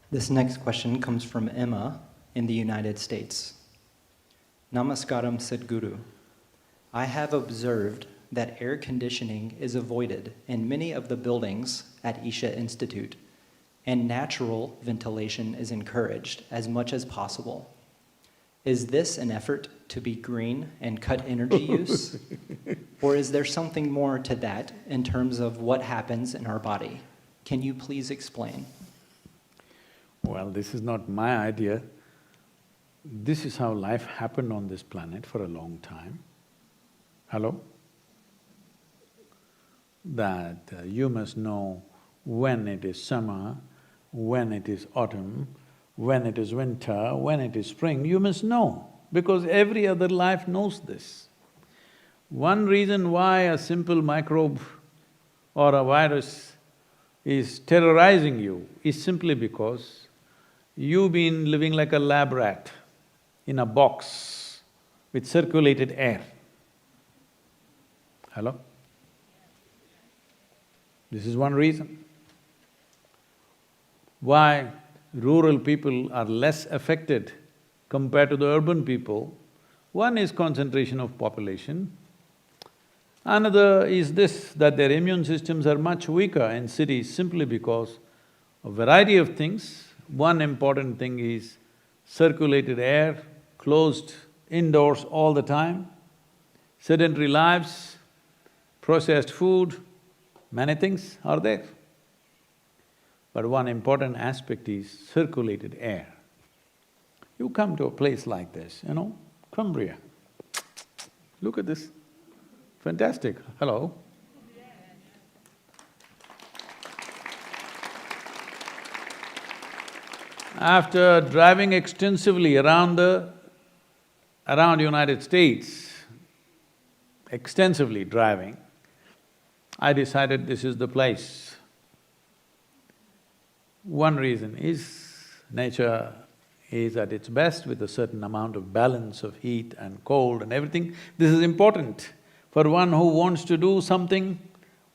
This next question comes from Emma in the United States. Namaskaram Sadhguru. I have observed that air conditioning is avoided in many of the buildings at Isha Institute, and natural ventilation is encouraged as much as possible. Is this an effort to be green and cut energy use? Or is there something more to that in terms of what happens in our body? Can you please explain? Well, this is not my idea. This is how life happened on this planet for a long time. Hello? That you must know when it is summer, when it is autumn, when it is winter, when it is spring, you must know, because every other life knows this. One reason why a simple microbe or a virus is terrorizing you is simply because you've been living like a lab rat in a box with circulated air. Hello? This is one reason. Why rural people are less affected compared to the urban people. One is concentration of population. Another is this, that their immune systems are much weaker in cities simply because a variety of things. One important thing is circulated air, closed indoors all the time, sedentary lives, processed food, many things are there. But one important aspect is circulated air. You come to a place like this, Cumbria. Look at this, fantastic, hello. After driving extensively around United States, extensively driving, I decided this is the place. One reason is nature is at its best with a certain amount of balance of heat and cold and everything. This is important for one who wants to do something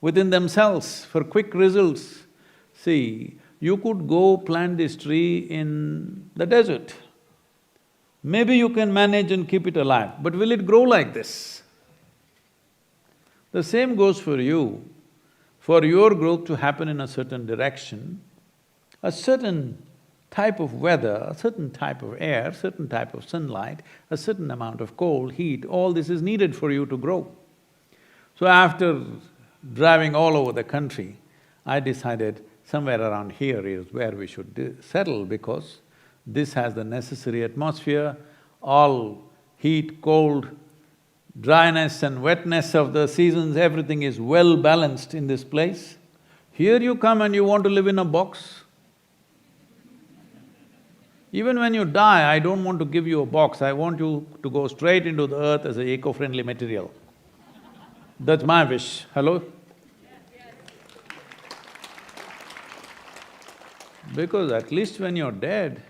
within themselves for quick results. See, you could go plant this tree in the desert. Maybe you can manage and keep it alive, but will it grow like this? The same goes for you. For your growth to happen in a certain direction, a certain type of weather, a certain type of air, certain type of sunlight, a certain amount of cold, heat, all this is needed for you to grow. So after driving all over the country, I decided somewhere around here is where we should settle because this has the necessary atmosphere, all heat, cold, dryness and wetness of the seasons, everything is well balanced in this place. Here you come and you want to live in a box. Even when you die, I don't want to give you a box, I want you to go straight into the earth as an eco-friendly material. That's my wish, hello? Because at least when you're dead,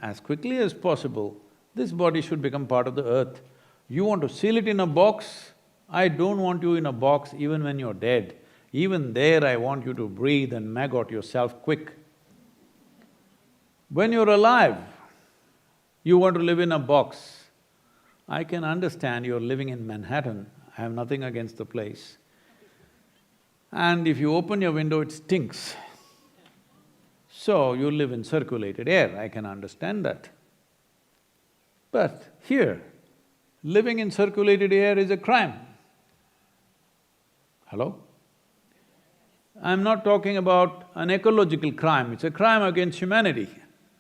as quickly as possible, this body should become part of the earth. You want to seal it in a box? I don't want you in a box even when you're dead. Even there I want you to breathe and maggot yourself quick. When you're alive, you want to live in a box. I can understand you're living in Manhattan, I have nothing against the place. And if you open your window, it stinks. So you live in circulated air, I can understand that. But here, living in circulated air is a crime. Hello? I'm not talking about an ecological crime, it's a crime against humanity.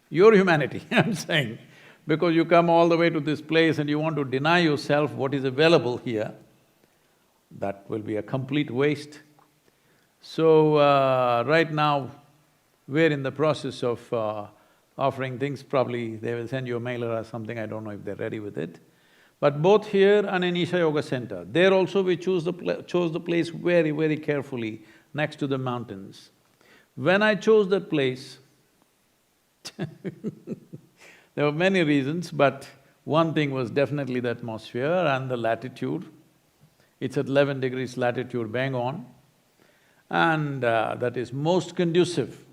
Your humanity, I'm saying, because you come all the way to this place and you want to deny yourself what is available here, that will be a complete waste. So, right now, we're in the process of offering things, probably they will send you a mailer or something, I don't know if they're ready with it. But both here and in Isha Yoga Center, there also we chose the place very, very carefully next to the mountains. When I chose that place, there were many reasons, but one thing was definitely the atmosphere and the latitude. It's at 11 degrees latitude bang on, and that is most conducive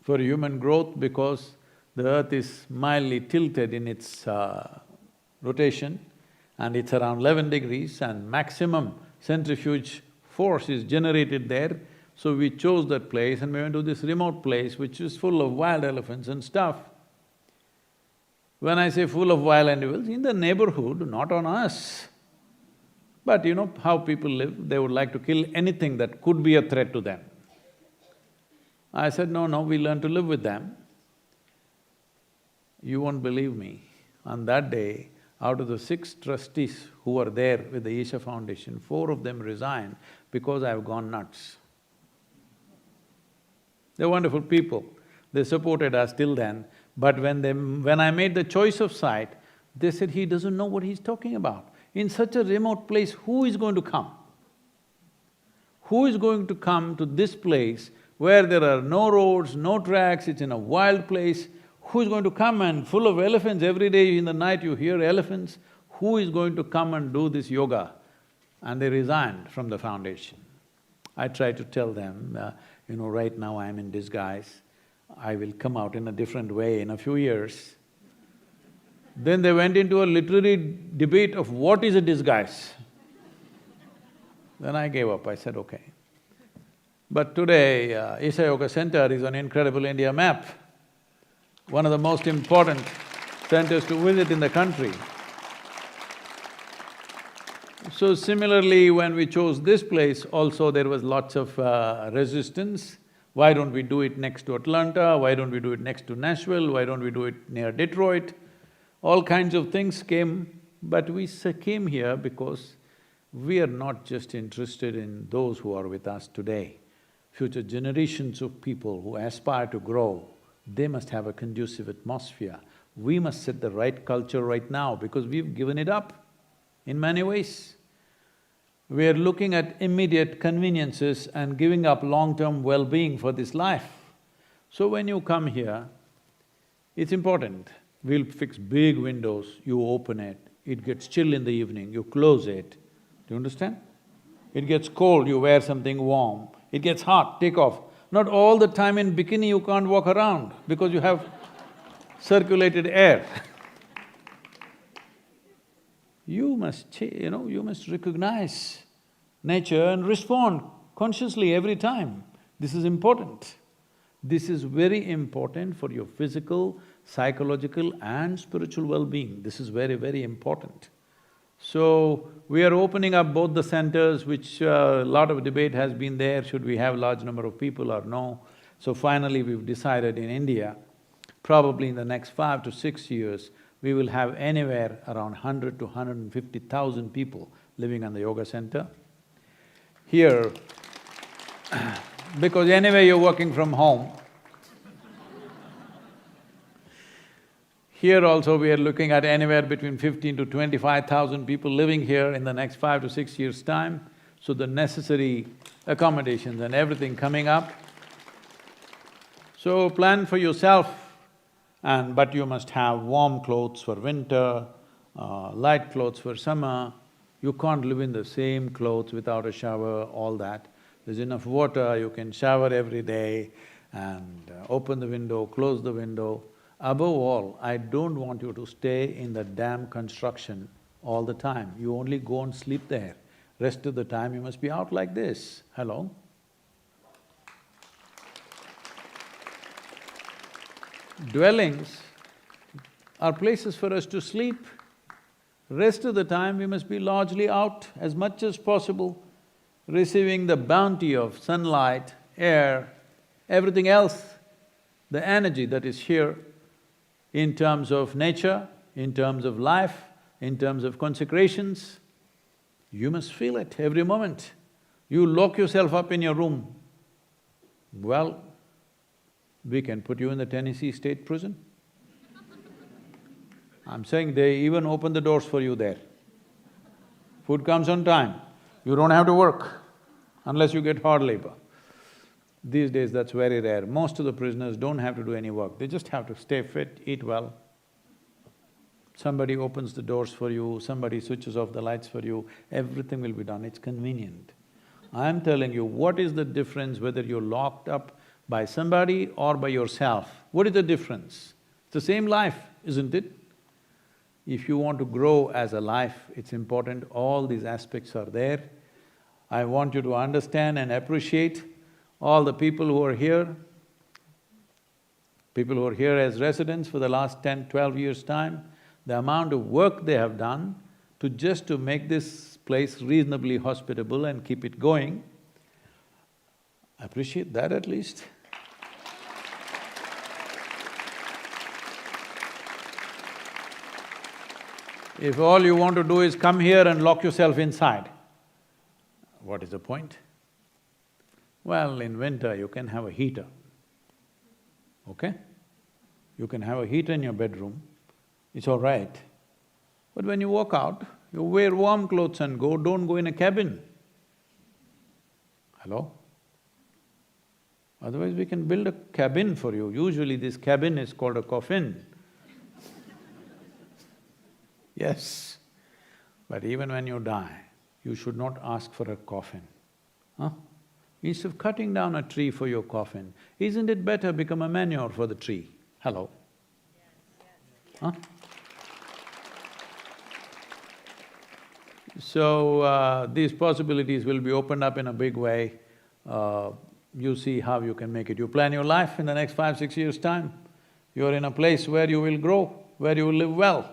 for human growth because the earth is mildly tilted in its rotation and it's around 11 degrees and maximum centrifuge force is generated there. So we chose that place and we went to this remote place which is full of wild elephants and stuff. When I say full of wild animals, in the neighborhood, not on us. But you know how people live, they would like to kill anything that could be a threat to them. I said, no, we learn to live with them. You won't believe me, on that day, out of the 6 trustees who were there with the Isha Foundation, 4 of them resigned because I've gone nuts. They're wonderful people, they supported us till then, but when I made the choice of site, they said, he doesn't know what he's talking about. In such a remote place, who is going to come? Who is going to come to this place where there are no roads, no tracks, it's in a wild place? Who is going to come and full of elephants, every day in the night you hear elephants? Who is going to come and do this yoga? And they resigned from the foundation. I tried to tell them, right now I'm in disguise, I will come out in a different way in a few years. Then they went into a literary debate of what is a disguise. Then I gave up, I said, okay. But today, Isha Yoga Center is on Incredible India map, one of the most important centers to visit in the country. So similarly, when we chose this place, also there was lots of resistance. Why don't we do it next to Atlanta? Why don't we do it next to Nashville? Why don't we do it near Detroit? All kinds of things came, but we came here because we are not just interested in those who are with us today. Future generations of people who aspire to grow, they must have a conducive atmosphere. We must set the right culture right now because we've given it up in many ways. We are looking at immediate conveniences and giving up long-term well-being for this life. So when you come here, it's important. We'll fix big windows, you open it gets chill in the evening, you close it. Do you understand? It gets cold, you wear something warm. It gets hot, take off. Not all the time in bikini you can't walk around because you have circulated air. You must you must recognize nature and respond consciously every time. This is important. This is very important for your physical, psychological and spiritual well-being. This is very, very important. So, we are opening up both the centers, which a lot of debate has been there, should we have large number of people or no. So finally we've decided in India, probably in the next 5 to 6 years, we will have anywhere around 100 to 150,000 people living on the yoga center. Here, because anyway you're working from home, here also we are looking at anywhere between 15 to 25,000 people living here in the next 5 to 6 years' time. So the necessary accommodations and everything coming up. So plan for yourself but you must have warm clothes for winter, light clothes for summer. You can't live in the same clothes without a shower, all that. There's enough water, you can shower every day and open the window, close the window. Above all, I don't want you to stay in the damn construction all the time. You only go and sleep there. Rest of the time you must be out like this. Hello? Dwellings are places for us to sleep. Rest of the time we must be largely out as much as possible, receiving the bounty of sunlight, air, everything else, the energy that is here in terms of nature, in terms of life, in terms of consecrations. You must feel it every moment. You lock yourself up in your room, well, we can put you in the Tennessee State Prison. I'm saying they even open the doors for you there. Food comes on time, you don't have to work unless you get hard labor. These days that's very rare. Most of the prisoners don't have to do any work, they just have to stay fit, eat well. Somebody opens the doors for you, somebody switches off the lights for you, everything will be done, it's convenient. I'm telling you, what is the difference whether you're locked up by somebody or by yourself. What is the difference? It's the same life, isn't it? If you want to grow as a life, it's important all these aspects are there. I want you to understand and appreciate all the people who are here as residents for the last 10, 12 years' time, the amount of work they have done to make this place reasonably hospitable and keep it going. Appreciate that at least. If all you want to do is come here and lock yourself inside, what is the point? Well, in winter you can have a heater, okay? You can have a heater in your bedroom, it's all right. But when you walk out, you wear warm clothes and go, don't go in a cabin. Hello? Otherwise we can build a cabin for you. Usually this cabin is called a coffin. Yes, but even when you die, you should not ask for a coffin, huh? Instead of cutting down a tree for your coffin, isn't it better become a manure for the tree? Hello? Huh? So, these possibilities will be opened up in a big way. You see how you can make it. You plan your life in the next 5, 6 years' time. You're in a place where you will grow, where you will live well.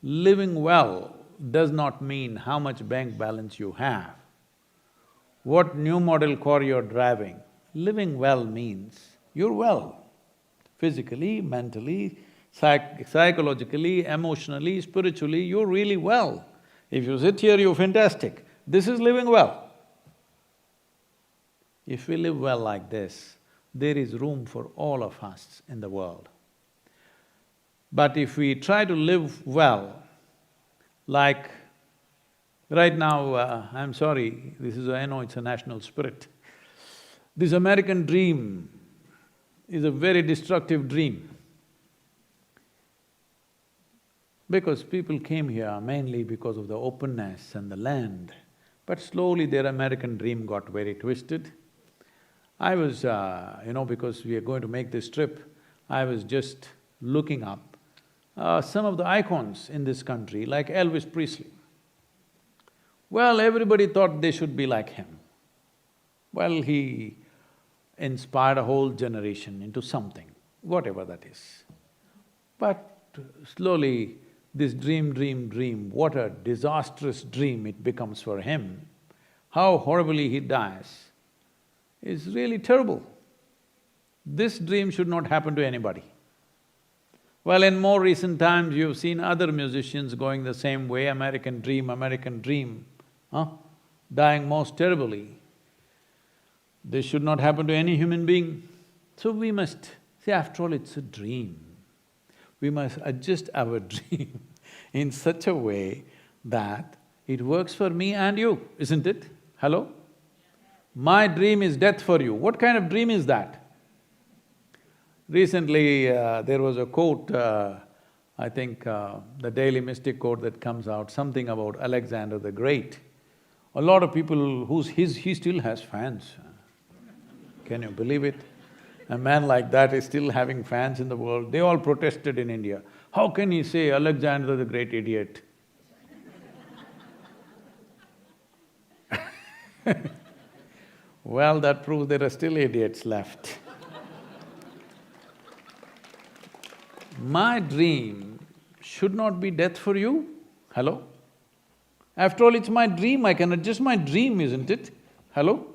Living well does not mean how much bank balance you have, what new model car you're driving. Living well means you're well, physically, mentally, psychologically, emotionally, spiritually, you're really well. If you sit here, you're fantastic. This is living well. If we live well like this, there is room for all of us in the world. But if we try to live well, like right now, I'm sorry, I know it's a national spirit. This American dream is a very destructive dream. Because people came here mainly because of the openness and the land, but slowly their American dream got very twisted. I was, because we are going to make this trip, I was just looking up some of the icons in this country, like Elvis Presley. Well, everybody thought they should be like him. Well, he inspired a whole generation into something, whatever that is. But slowly, this dream, what a disastrous dream it becomes for him, how horribly he dies, is really terrible. This dream should not happen to anybody. Well, in more recent times, you've seen other musicians going the same way, American dream, dying most terribly. This should not happen to any human being. So we must… see, after all, it's a dream. We must adjust our dream in such a way that it works for me and you, isn't it? Hello? My dream is death for you. What kind of dream is that? Recently, there was a quote, I think the daily mystic quote that comes out, something about Alexander the Great. A lot of people he still has fans. Can you believe it? A man like that is still having fans in the world. They all protested in India. How can he say Alexander the Great idiot? Well, that proves there are still idiots left. My dream should not be death for you. Hello? After all, it's my dream, I can adjust my dream, isn't it? Hello?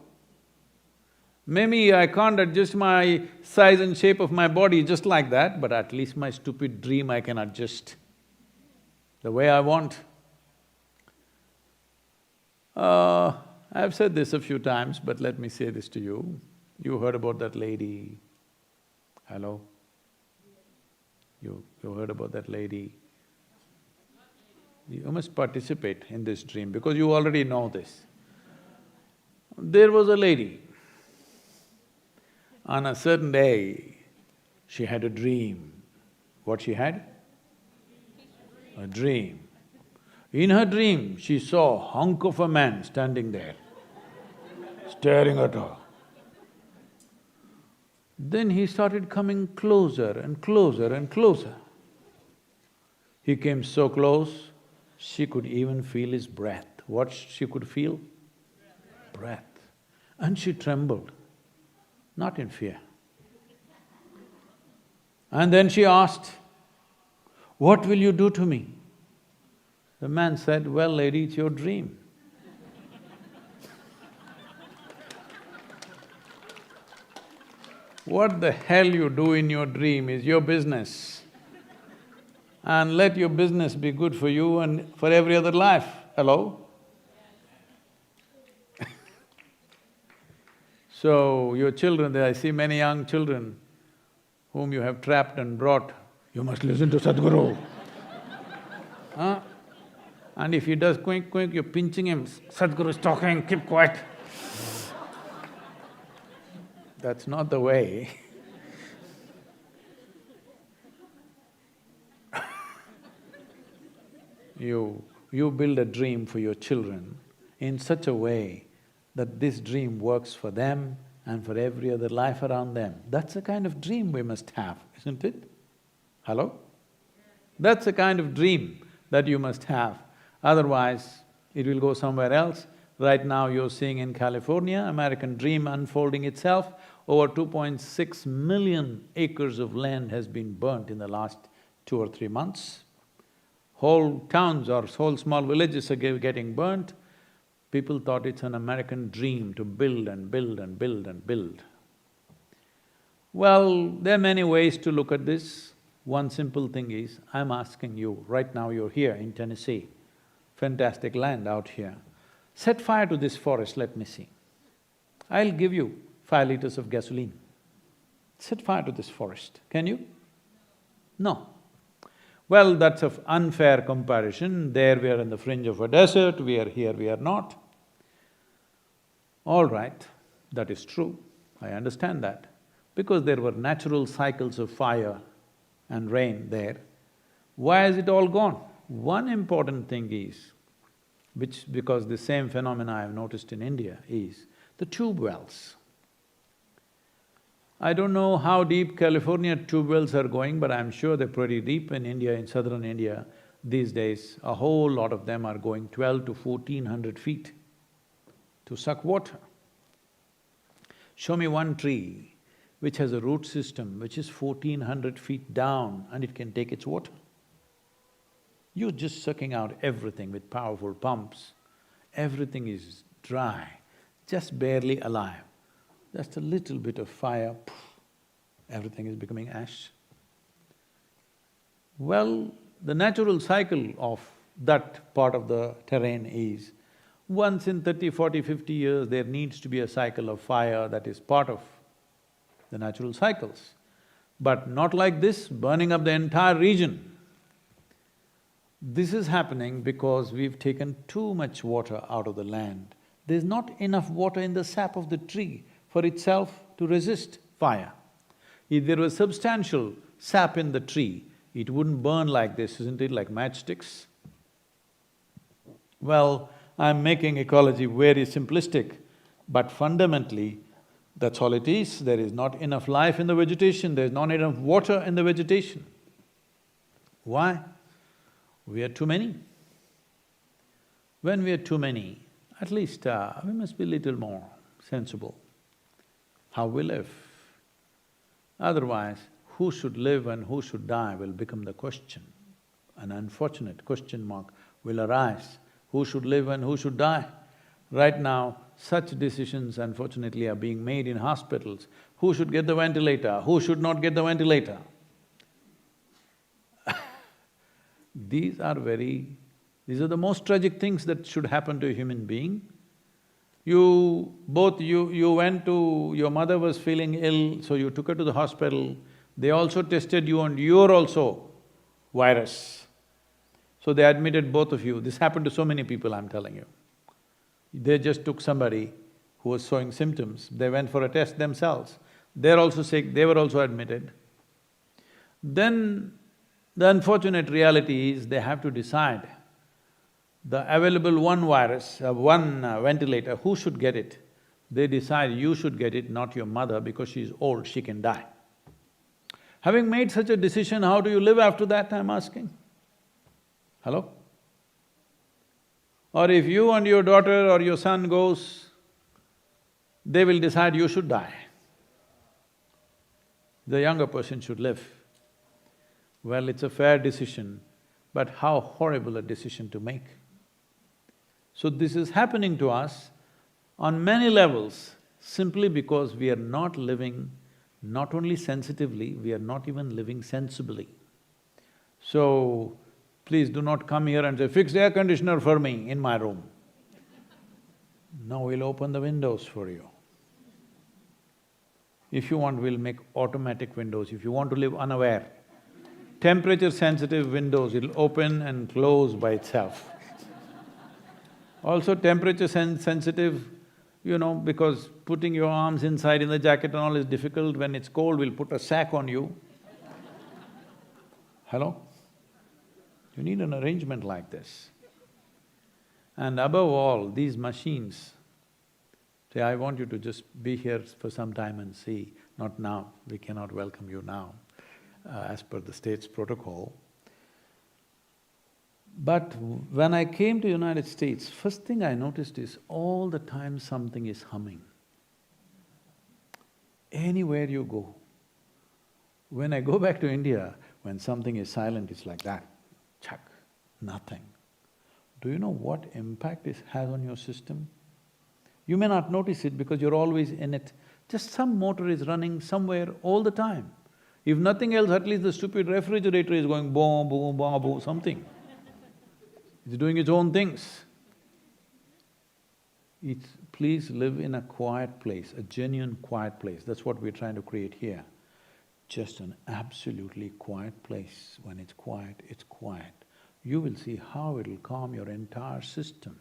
Maybe I can't adjust my size and shape of my body just like that, but at least my stupid dream I can adjust the way I want. I've said this a few times, but let me say this to you. You heard about that lady, hello? You heard about that lady? You must participate in this dream because you already know this. There was a lady, on a certain day, she had a dream. What she had? A dream. In her dream, she saw a hunk of a man standing there, staring at her. Then he started coming closer and closer and closer. He came so close, she could even feel his breath. What she could feel? Breath. And she trembled, not in fear. And then she asked, "What will you do to me?" The man said, "Well, lady, it's your dream." What the hell you do in your dream is your business. And let your business be good for you and for every other life. Hello? So, your children, I see many young children whom you have trapped and brought, "You must listen to Sadhguru." Huh? And if he does quink, quink, you're pinching him, "Sadhguru is talking, keep quiet." That's not the way. You build a dream for your children in such a way that this dream works for them and for every other life around them. That's the kind of dream we must have, isn't it? Hello? That's the kind of dream that you must have, otherwise it will go somewhere else. Right now you're seeing in California, American dream unfolding itself. Over 2.6 million acres of land has been burnt in the last 2 or 3 months. Whole towns or whole small villages are getting burnt. People thought it's an American dream to build and build and build and build. Well, there are many ways to look at this. One simple thing is, I'm asking you, right now you're here in Tennessee, fantastic land out here. Set fire to this forest, let me see. I'll give you 5 liters of gasoline. Set fire to this forest, can you? No. Well, that's an unfair comparison. There we are in the fringe of a desert, we are here, we are not. All right, that is true, I understand that. Because there were natural cycles of fire and rain there, why is it all gone? One important thing is, because the same phenomena I have noticed in India is the tube wells. I don't know how deep California tube wells are going, but I'm sure they're pretty deep in India, in southern India. These days, a whole lot of them are going 12 to 1400 feet to suck water. Show me one tree which has a root system which is 1400 feet down and it can take its water. You're just sucking out everything with powerful pumps. Everything is dry, just barely alive. Just a little bit of fire, poof, everything is becoming ash. Well, the natural cycle of that part of the terrain is, once in 30, 40, 50 years, there needs to be a cycle of fire that is part of the natural cycles. But not like this, burning up the entire region. This is happening because we've taken too much water out of the land. There's not enough water in the sap of the tree for itself to resist fire. If there was substantial sap in the tree, it wouldn't burn like this, isn't it, like matchsticks? Well, I'm making ecology very simplistic, but fundamentally, that's all it is. There is not enough life in the vegetation, there's not enough water in the vegetation. Why? We are too many. When we are too many, at least we must be little more sensible how we live. Otherwise, who should live and who should die will become the question. An unfortunate question mark will arise. Who should live and who should die? Right now, such decisions unfortunately are being made in hospitals. Who should get the ventilator? Who should not get the ventilator? These are the most tragic things that should happen to a human being. You went to… your mother was feeling ill, so you took her to the hospital. They also tested you and you're also virus. So they admitted both of you. This happened to so many people, I'm telling you. They just took somebody who was showing symptoms, they went for a test themselves. They're also sick, they were also admitted. Then the unfortunate reality is they have to decide the available one virus, one ventilator, who should get it? They decide you should get it, not your mother, because she's old, she can die. Having made such a decision, how do you live after that, I'm asking? Hello? Or if you and your daughter or your son goes, they will decide you should die. The younger person should live. Well, it's a fair decision, but how horrible a decision to make. So this is happening to us on many levels, simply because we are not living not only sensitively, we are not even living sensibly. So, please do not come here and say, fix the air conditioner for me in my room. No, we'll open the windows for you. If you want, we'll make automatic windows. If you want to live unaware, temperature-sensitive windows, it'll open and close by itself. Also temperature-sensitive, because putting your arms inside in the jacket and all is difficult. When it's cold, we'll put a sack on you. Hello? You need an arrangement like this. And above all, these machines, say, I want you to just be here for some time and see, not now, we cannot welcome you now, as per the state's protocol. But when I came to United States, first thing I noticed is all the time something is humming. Anywhere you go. When I go back to India, when something is silent, it's like that, chuck, nothing. Do you know what impact it has on your system? You may not notice it because you're always in it. Just some motor is running somewhere all the time. If nothing else, at least the stupid refrigerator is going boom, boom, boom, boom, something. It's doing its own things. Please live in a quiet place, a genuine quiet place. That's what we're trying to create here. Just an absolutely quiet place. When it's quiet, it's quiet. You will see how it'll calm your entire system.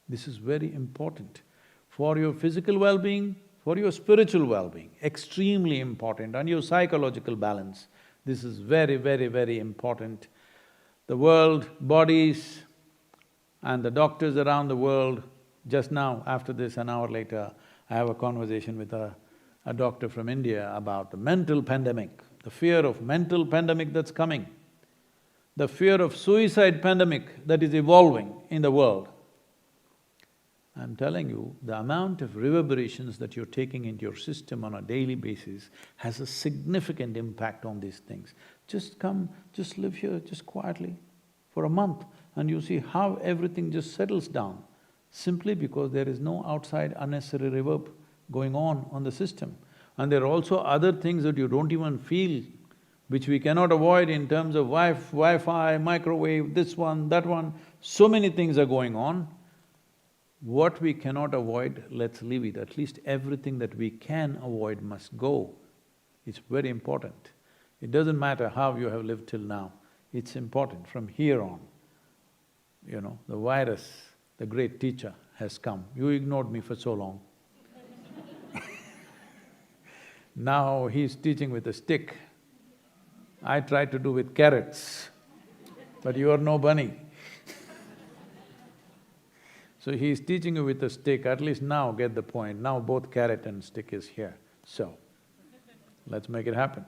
This is very important for your physical well-being, for your spiritual well-being, extremely important, and your psychological balance. This is very, very, very important. The world, bodies and the doctors around the world, just now, after this, an hour later, I have a conversation with a doctor from India about the mental pandemic, the fear of mental pandemic that's coming, the fear of suicide pandemic that is evolving in the world. I'm telling you, the amount of reverberations that you're taking into your system on a daily basis has a significant impact on these things. Just come, just live here, just quietly for a month, and you see how everything just settles down, simply because there is no outside unnecessary reverb going on the system. And there are also other things that you don't even feel, which we cannot avoid in terms of Wi-Fi, microwave, this one, that one, so many things are going on. What we cannot avoid, let's leave it. At least everything that we can avoid must go. It's very important. It doesn't matter how you have lived till now, it's important from here on. The virus, the great teacher, has come. You ignored me for so long. Now he's teaching with a stick. I tried to do with carrots, but you are no bunny. So he's teaching you with a stick, at least now get the point. Now both carrot and stick is here. So, let's make it happen.